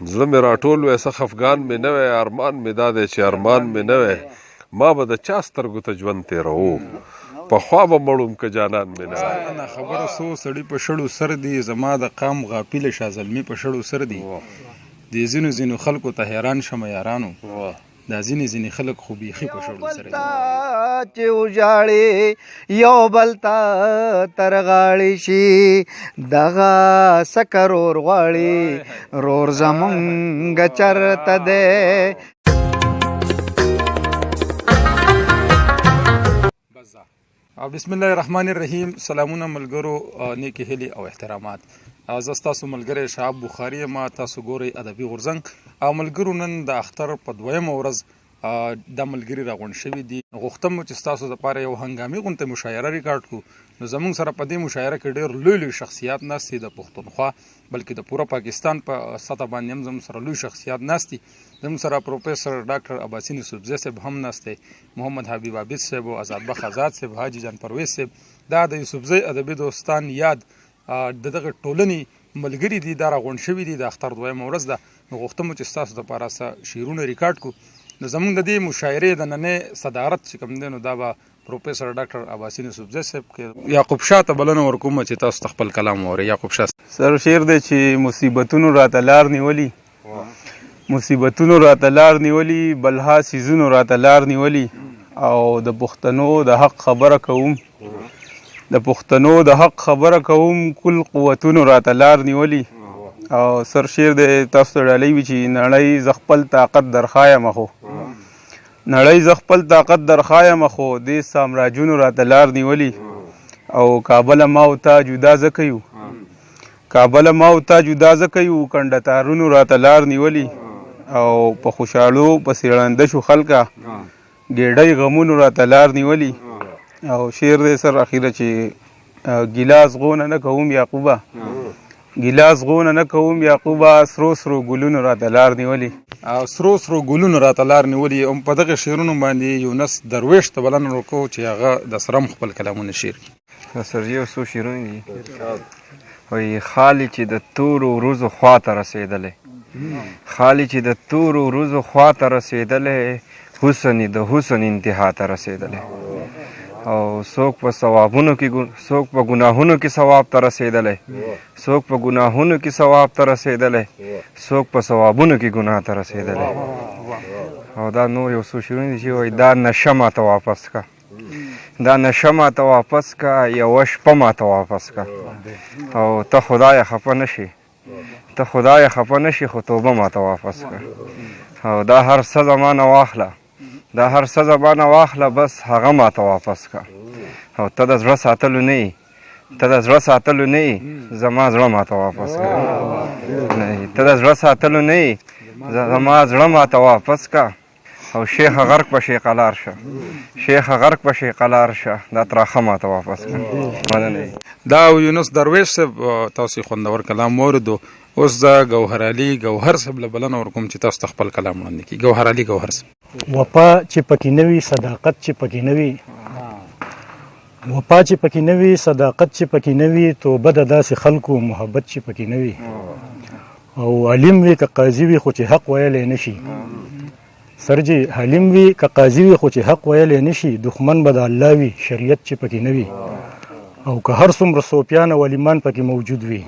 زړه مې راټول وی څه خفګان مې نه وی ارمان مې دا دی چې ارمان مې نه وی ما به د چا سترګو ته ژوند تېروو پخوا به مړوم که جانان مې نه وی نه خبره سو سړي په شړو سر دي زما د قام غافله شاه زلمي په شړو سر دي د ځینو خلکو ته حیران شمه یارانو دا ځینې خلک خو بیخي په شړو سره دي چې وژاړې یو بل ته تر غاړې شي دغه سکه رور غواړي رور زمونږ چرته دی بسم الله الرحمن الرحیم. سلامونه ملګرو، نیکې هیلې او احترامات. زه ستاسو ملګری شهاب بخاري یم. تاسو ګورئ ادبي غورځنګ. ملګرو نن د اختر په 2مه ورځ دا ملګري راغونډ شوي دي. غوښتم چې ستاسو دپاره یو هنګامي غونډه مشاعره ریکارډ کړو. نو زموږ سره په دې مشاعره کې ډېر لوی شخصیات ناست دي د پښتونخوا بلکې د پوره پاکستان په سطح باندې هم زموږ سره لوی شخصیات ناست دي. زموږ سره پروفیسر ډاکټر عباسین یوسفزی صاحب هم ناست دی، محمد حبیب عابد صاحب او آزاد بخ آزاد صاحب، حاجي جان پرویز صاحب. دا د یوسفزی ادبي دوستان یاد د دغه ټولنې ملګري دي. دا راغونډ شوي دي، د اختر 2مه ورځ ده. نو غوښتم چې ستاسو دپاره څه شعرونه ریکارډ کړو. نو زموږ د دې مشاعرې د نننۍ صدارت چې کوم دی نو دا به پروفیسر ډاکټر عباسین یوسفزی صاحب کې یعقوب شاه ته بلنه ورکوم چې تاسو ته خپل کلام واورئ. یعقوب شاه سر شعر دی چې مصیبتونو راته لار نیولي، مصیبتونو راته لار نیولي، بلها سیزونو راته لار نیولي، او د پښتنو د حق خبره کوم، د پښتنو د حق خبره کوم، کل قوتونو راته لار نیولي. او سر شعر دی تاسو ته ډالۍ وي چې نړۍ زه خپل طاقت درخوایم خو نړۍ زه خپل طاقت درخوایم خو دې سامراجونو راته لار نیولي. او کابل ما او تا جدا ځکه یو، کابل ما او تا جدا ځکه یو، کنډه تارونو راته لار نیولي. او په خوشحالو پسې ړانده شو خلکه، ګېډۍ غمونو راته لار نیولي. او شعر دی سر اخیره چې ګیلاس غونه نه کوم یعقوبه، ګیلاس غونه نه کوم یعقوبه، سرو سرو ګلونو راته لار نیولي. او سرو ګلونو راته لار نیولي. او په دغه شعرونو باندې یونس درویش ته بلنه ورکوو چې هغه د سرم خپل کلامونه شعر کړي. سر یو څو شعرونه دي. وایي خالي چې د تورو ورځو خواته رسېدلی، خالي چې د تورو ورځو خواته رسېدلی، حسن د حسن انتها ته رسېدلی. او څوک په ثوابونو کې څوک په ګناهونو کې ثواب ته رسېدلی، څوک په ګناهونو کې ثواب ته رسېدلی، څوک په ثوابونو کې ګناه ته رسېدلی. او دا نور یو څو شعرونه دي چې وایي دا نشه ماته واپس که، دا نشه ماته واپس که، یوه شپه ماته واپس که. او ته خدایه خفه نشي، ته خدایه خفه نشي، خو توبه ماته واپس که. او دا هر څه زمانه واخله، دا هر څه زمانه واخله، بس هغه ماته واپس که. او ته د زړه ساتلو نه یې، ته د زړه ساتلو نه یې، زما زړه ماته واپس که. ته د زړه ساتلو نه یې، زما زړه ماته واپس که. او شیخ غرق په شیخ قلار شه، شیخ غرق په شیخ قلار شه، دا تراخه ماته واپس که. مننه. دا یونس درویش صاحب تاسو خوندور کلام موردو. اوس د گوهر علي ګوهر صاحب له بلنه ورکوم چې تاسو ته خپل کلام وړاندې کړي. گوهر علي ګوهر صاحب. وفا چې پکې نه وي، صداقت چې پکې نه وي، وفا چې پکې نه وي، صداقت چې پکې نه وي، توبه د داسې خلکو محبت چې پکې نه وي. او علم وي که قاضي وي خو چې حق ویلی نشي، سرجي حلیم وي که قاضي وي خو چې حق ویلی نشي، دښمن به د الله وي شریعت چې پکې نه وي. او که هر څومره صوفیان او ولیمان پکې موجود وي،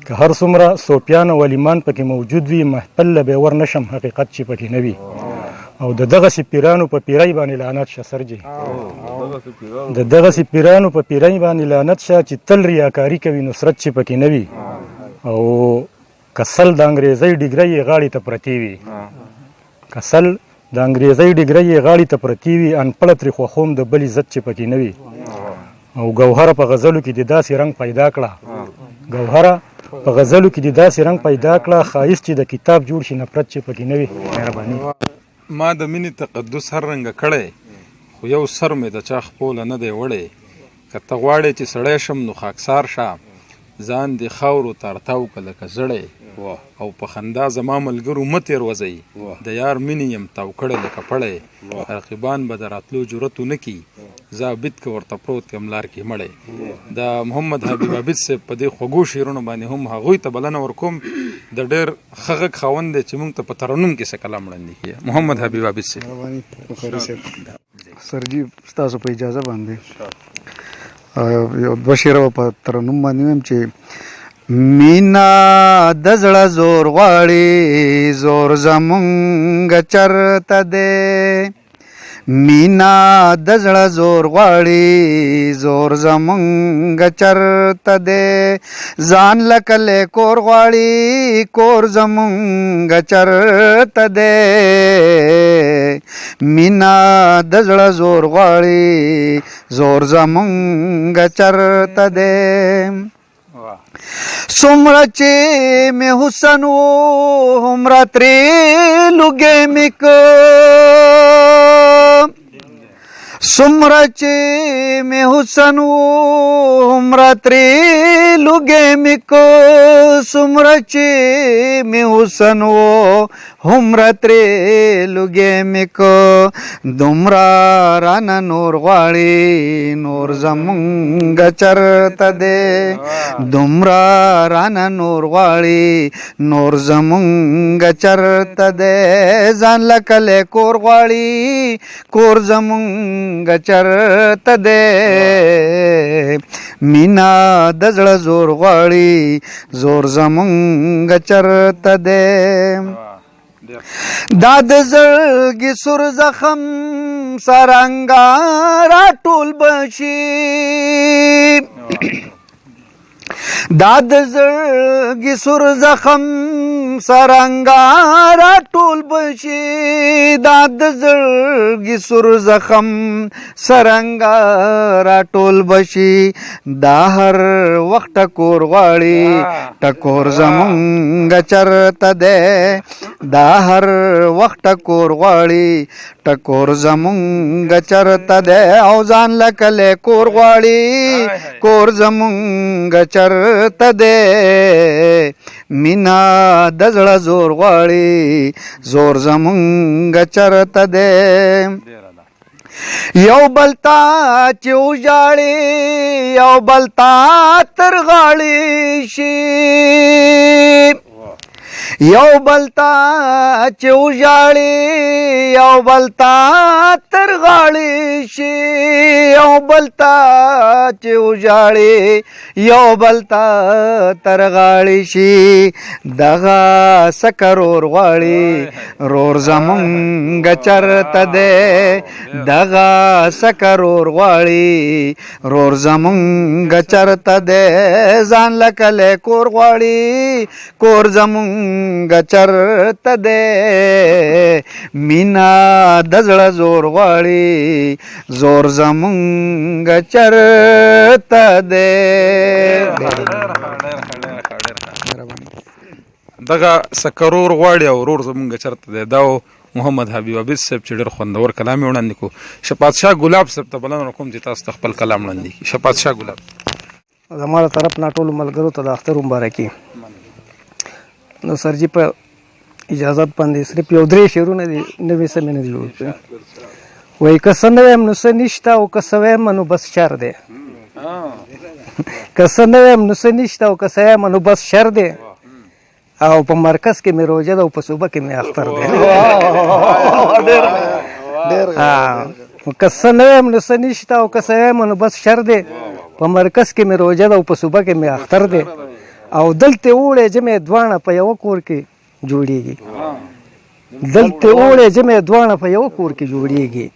که هر څومره صوفیان او ولیمان پکې موجود وي، محفل له به ور نشم حقیقت چې پکې نه وي. او د دغسې پیرانو په پیرۍ باندې لعنت شه سرجي، د دغسې پیرانو په پیرۍ باندې لعنت شه چې تل ریاکاري کوي، نصرت چې پکې نه وي. او کسل د انګریزۍ ډیګرۍ یې غاړې ته پرتې وي، کسل د انګریزۍ ډیګرۍ یې غاړې ته پرتې وي، انپړه ترې خوښوم د بل عزت چې پکې نه وي. او ګوهره په غزلو کې د داسې رنګ پیدا کړه، ګوهره په غزلو کې د داسې رنګ پیدا کړه، ښایست چې د کتاب جوړ شي نفرت چې پکې نه وي. مهرباني. ما د مینې تقدس هر رنګه کړی، خو یو سر مې د چا خپوله نه دی وړی. که ته غواړې چې سړی شم نو خاکسار شه، ځان دې خاورو تارتاو که لکه زړی. او په خندا زما ملګرو مه تېروځئ، د یار مینې یم تاو کړی لکه پړی. رقیبان به د راتلو جرأت ونه کي، ضابط کې ورته پروت یم لار کې مړی. د محمد حبیب عابد صاحب په دې خوږو شعرونو باندې هم هغوی ته بلنه ورکوم د ډېر ښه غږ خاوند دی چې موږ ته په ترنم کې څه کلام وړاندې کړي. محمد حبیب عابد صاحب. سرجي ستاسو په اجازه باندې یو دوه شعر په ترنم باندې ویم چې مینا د زړه زور غواړي زور زمونږ چرته دی. مینا د زړه زور غواړي زور زمونږ چرته دی. ځان لکله کور غواړي کور زمونږ چرته دی. مینا د زړه زور غواړي زور زمونږ چرته دی. څومره چې مې حسن و هومره ترې لوګې مې که. څومره چې مې حسن و هومره ترې لوګې مې که. څومره چې مې حسن و هومره ترې لوګې مې که. دومره رانه نور غواړي نور زمونږ چرته دی. دومره رانه نور غواړي نور زمونږ چرته دی. ځان لکله کور غواړي کور زمونږ چرته دی. مینا د زړه زور غواړي زور زمونږ چرته دی. دا د زړګي سور زخم سرنګا راټول بشي. دا د زړګي سور زخم سرنګا راټول بشي. دا د زړګي سور زخم سرنګا راټول بشي. دا هر وخت ټکور غواړي ټکور زمونږ چرته دی. دا هر وخت ټکور غواړي ټکور زمونږ چرته دی. او ځان لکله کور غواړي کور زمونږ چرته دی. مینا د زړه زور غواړي زور زمونږ چرته دی. یو بلتا چې وژاړي یو بلتا تر غاړي شي. یو بلتا چې وژاړي یو بلتا تر غاړي شي. یو بلتا چې وژاړي یو بلتا تر غاړي شي. دغه سکرور غواړي رور زمونږ چرته دی. دغه سکرور غواړي رور زمونږ چرته دی. ځان لکله کور غواړي کور زمونږ چرته دی. مینا د زړه زور غواړي زور زمونږ چرته دی. دغه سکرور غواړي او ورور زمونږ چرته دی. دا محمد حبیب عابد صاحب چې ډېر خوندور کلام یې وړاندې کړو. شفاعت شاه ګلاب صاحب ته بلنه کوم چې تاسو ته خپل کلام وړاندې کړي. شفاعت شاه ګلاب. زما له طرف نه ټولو ملګرو ته د اختر مبارکي. نو سرجي په اجازت باندې صرف یو درې شعرونه دي نوې سمې نه دي جوړ کړي. وایي که څه نه ویم نو څه نشته او که څه ویم نو بس شر دی. که څه نه ویم نو څه نشته او که څه ویم نو بس شر دی. او په مرکز کې مې روژه ده او په صوبه کې مې اختر دی. که څه نه ویم نو څه نشته او که څه ویم نو بس شر دی. په مرکز کې مې روژه ده او په صوبه کې مې اختر دی. او دلته اوړې جمع دواړه په یو کور کې جوړیږي. دلته اوړې جمع دواړه په یو کور کې جوړیږي.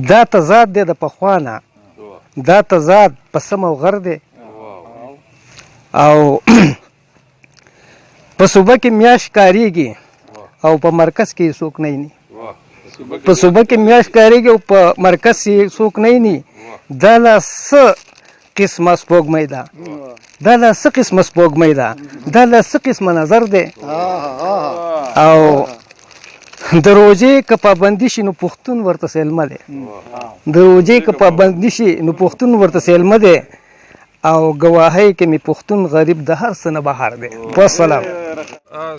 دا تضاد دی د پخوانه. دا تضاد په سم او غر دی. او په صوبه کې میاشت کاریږي او په مرکز کې څوک نه ني. په صوبه کې میاشت کاریږي او په مرکز کې څوک نه ني. دا له څه قسمه سپوږمۍ ده. دا له څه قسمه سپوږمۍ ده. دا له څه قسمه نظر دی. او د روژې که پابندي شي نو پښتون ورته سلمه دی. د روژې که پابندي شي نو پښتون ورته سلمه دی. او گواهی کې می پښتون غریب د هر څه نه بهر دی. والسلام.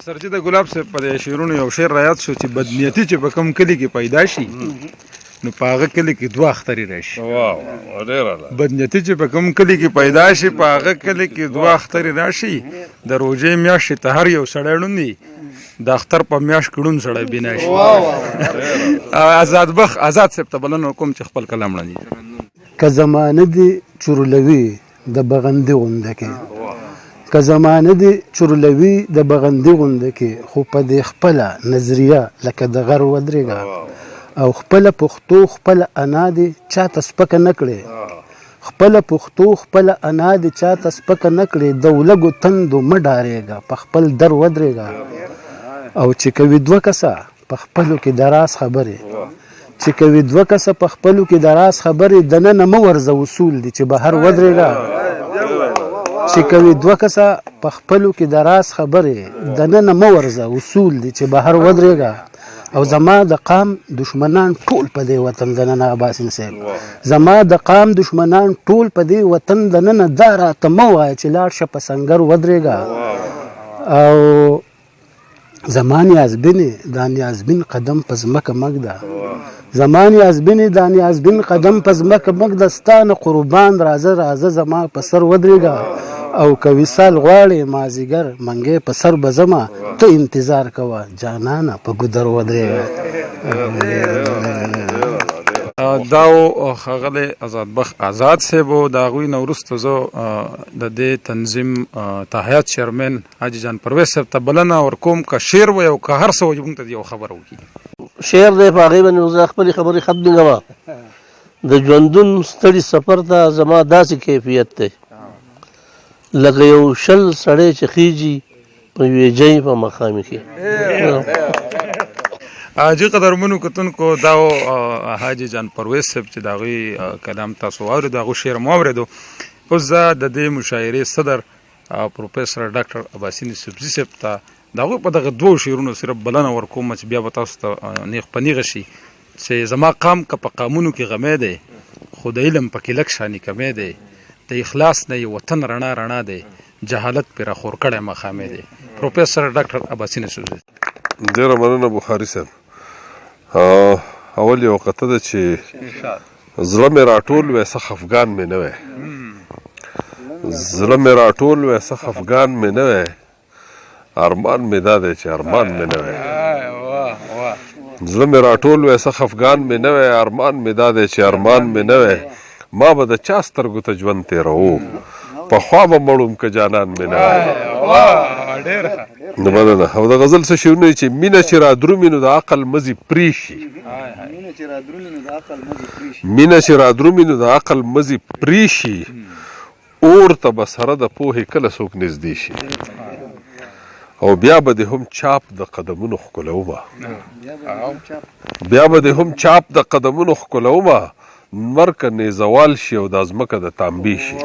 سرجي د ګلاب صاحب په شعرونو یو شعر را یاد شو چې بدنیتي چې په کوم کلي کې پیدا شي نو په هغه کلي کې دوه اخترې راشي. واه ډېره ده. بدنیتي چې په کوم کلي کې پیدا شي په هغه کلي کې دوه اخترې راشي. د روژې میاشتې ته هر یو سړی ړوند وي، د اختر په میاشت کې ړوند سړی بنا شي. آزاد صاحب ته بلنه کوم چې خپل کلام وړاندې. که زمانه دي چورلوي د بغندې غونډه کې، که زمانه دي چورلوي د بغندې غونډه کې، خو په دې خپله نظریه لکه د غر ودرېږه او خپله پښتو خپله انا دي چاته سپکه نه کړې، خپله پښتو خپله انا دي چاته سپکه نه کړې، د ولږو تندو مه ډارېږه په خپل در ودرېږه. او چې کوي دوه کسه په خپلو کې د راز خبرې، چې کوي دوه کسه په خپلو کې د راز خبرې، دننه مه ورځه اصول دي چې بهر ودرېږه. چې کوي دوه کسه په خپلو کې د راز خبرې، دننه مه ورځه اصول دي چې بهر ودرېږه. او زما د قام دشمنان ټول په دې وطن دننه عباسین صاحب، زما د قام دشمنان ټول په دې وطن دننه دا راته مه وایه چې لاړ شه په سنګر ودرېږه. او زما نیازبینې دا نیازبین قدم په ځمکه مږده، زما نیازبینې دا نیازبین قدم په ځمکه مږده، ستا نه قربان راځه راځه زما په سر ودرېږه. او که وصال غواړې مازدیګر منګی په سر به ځمه، ته انتظار کوه جانانه په ګودر ودرېږه. دا و ښاغلی آزادبخ آزاد صاحب و. د هغوی نه وروسته زه د دې تنظیم تحیات چیرمن حاجي جان پرویز صاحب ته بلنه ورکوم که شعر وی او که هر څه وي موږ ته یو خبره وکړي. شعر دی په هغې باندې زه خپلې خبرې ختمومه. د ژوندون ستړي سفر ته زما داسې کیفیت دی لکه یو شل سړی چې خیږي په یوې جۍ په مقامي کې. حاجي قدرمنو کتونکو دا و حاجي جان پرویز صاحب چې د هغوی کلام تاسو واورېدو، د هغوی شعر مو واورېدو. اوس زه د دې مشاعرې صدر پروفیسر ډاکټر عباسین یوسفزي صاحب ته د هغوی په دغه دوو شعرونو صرف بلنه ورکوم چې بیا به تاسو ته نیغ په نیغه شي چې زما قام که په قامونو کې غمی دی، خو د علم پکې لږ شانې کمی دی، د اخلاص نه یې وطن رڼا رڼا دی، جهالت پرې راخور کړی مخامې دی. پروفیسر ډاکټر عباسین یوسفزي. ډېره مننه بخاري صاحب. اول یو قطعه ده چې زړه مې راټول وی څه خفګان مې نه وی، زړه مې راټول وی څه خفګان مې نه وی، ارمان مې دا دی چې ارمان مې نه وی، زړه مې راټول وی څه خفګان مې نه وی، ارمان مې دا دی چې ارمان مې نه وی، ما به د چا سترګو ته ژوند تېروو، پخوا به مړوم که جانان مې نه وی. مننه. او د غزل څه شعرونه چې مینه چې را درومي نو د عقل مزي پرې شي، مینه چې را درومي نو د عقل مزي پرې شي، اور ته به سره د پوهې کله څوک نږدې شي، او بیا به دې هم چاپ د قدمونو ښکلومه، بیا به دې هم چاپ د قدمونو ښکلومه، نور که نیزوال شي او دا ځمکه د تانبې شي.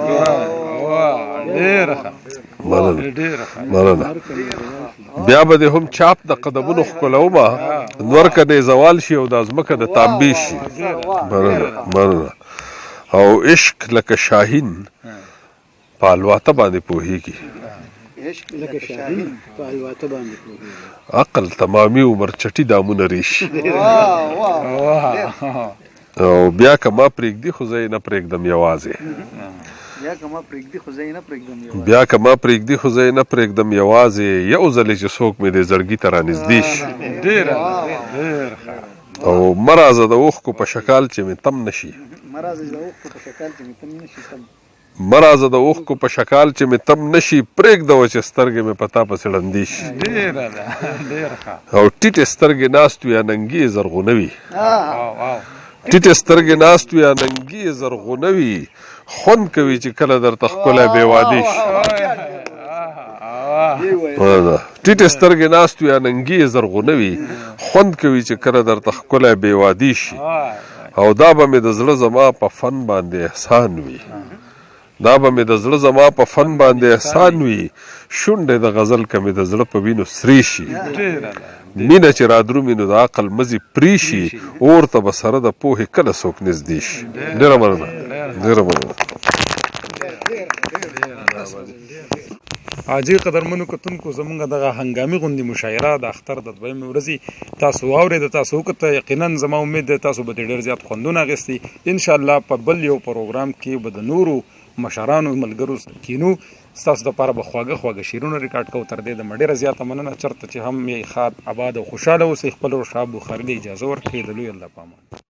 مننه. بیا به دې هم چاپ د قدمونو ښکلومه، نور که نیزوال شي او دا ځمکه د تانبې شي. مننه. او عشق لکه شاهین په الواته باندې پوهېږي، عقل تمامي عمر چټي دامونه ریشي. او بیا که ما پرېږدي خو زه یې نه پرېږدم یوازې، بیا که ما پرېږدي خو زه یې نه پرېږدم یوازې، یو ځلې چې څوک مې دې زړګي ته رانږدې شي. او مه راځه د اوښکو په شکال چې مې تم نه شي، مه راځه د اوښکو په شکال چې مې تم نه شي، پرېږدوه چې سترګې مې په تا پسې ړندې شي. او ټیټې سترګې ناست وي یا ننګې زرغونه وي، ټیټې سترګې ناست وي یا ننګې زرغونه وي، خوند کوي چې کله درته ښکلی بې وادې شي. ټیټې سترګې ناست وي یا ننګې زرغونه وي، خوند کوي چې کله درته ښکلی بې وادې شي. او دا به مې د زړه زما په فن باندې احسان وي، دا به مې د زړه زما په فن باندې احسان وي، شونډې د غزل که مې د زړه په وینو سرې شي، مینه چې را درومي نو د عقل مزي پرې شي، اور ته به سره د پوهې کله څوک نږدې شي. ډېره مننه. ډېره مننه. اجي قدرمنو کتونکو زمونږ دغه هنګامي غوندي مشاعره د اختر د دویمې ورځې تاسو واورئ تاسو وکړه یقینا زما امید ده تاسو به ډېر زیات خوندونه اخیستي ان شاء الله په بل یو پروګرام کې به د نورو مشرانو ملګرو کینو ستاسو دپاره به خواږه شعرونه ریکارډ کوو تر دې د ډېره زیاته مننه چېرته چې هم یې ښاد آباد او خوشحاله اوسئ خپلو شاه بخاري له اجازه ورکړئ د لوی الله په امان